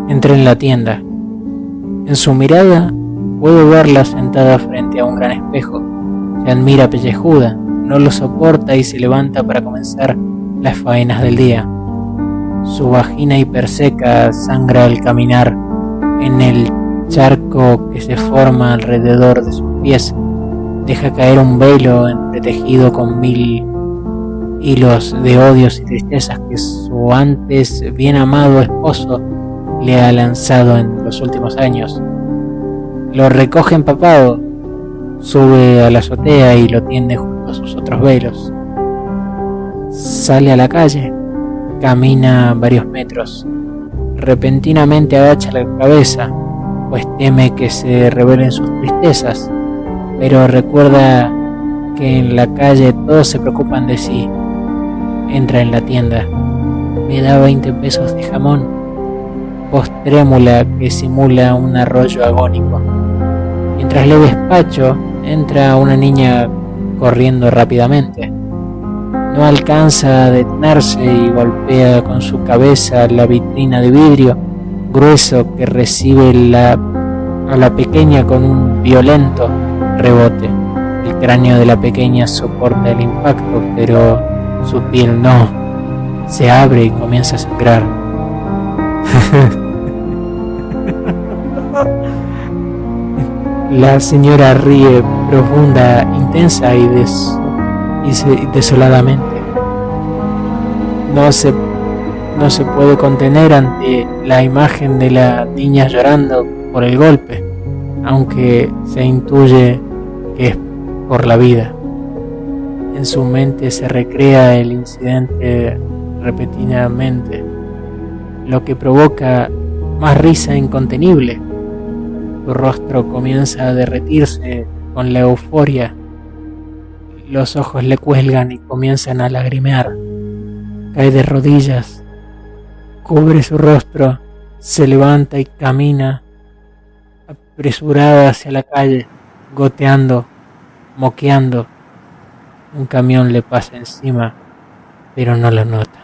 Entré en la tienda. En su mirada puedo verla sentada frente a un gran espejo. Se admira pellejuda, no lo soporta y se levanta para comenzar las faenas del día. Su vagina hiperseca sangra al caminar en el charco que se forma alrededor de sus pies. Deja caer un velo entretejido con 1000 hilos de odios y tristezas que su antes bien amado esposo le ha lanzado en los últimos años. Lo recoge empapado, sube a la azotea y lo tiende junto a sus otros velos. Sale a la calle, camina varios metros. Repentinamente agacha la cabeza, pues teme que se revelen sus tristezas, pero recuerda que en la calle todos se preocupan de sí. Entra en la tienda. Me da 20 pesos de jamón, voz trémula que simula un arroyo agónico. Mientras le despacho, entra una niña corriendo rápidamente. No alcanza a detenerse y golpea con su cabeza la vitrina de vidrio grueso que recibe a la pequeña con un violento rebote. El cráneo de la pequeña soporta el impacto, pero su piel no. Se abre y comienza a sangrar. La señora ríe profunda, intensa y desoladamente. No se puede contener ante la imagen de la niña llorando por el golpe, aunque se intuye que es por la vida. En su mente se recrea el incidente repetidamente, lo que provoca más risa incontenible. Su rostro comienza a derretirse con la euforia. Los ojos le cuelgan y comienzan a lagrimear. Cae de rodillas, cubre su rostro, se levanta y camina apresurada hacia la calle, goteando, moqueando. Un camión le pasa encima, pero no lo nota.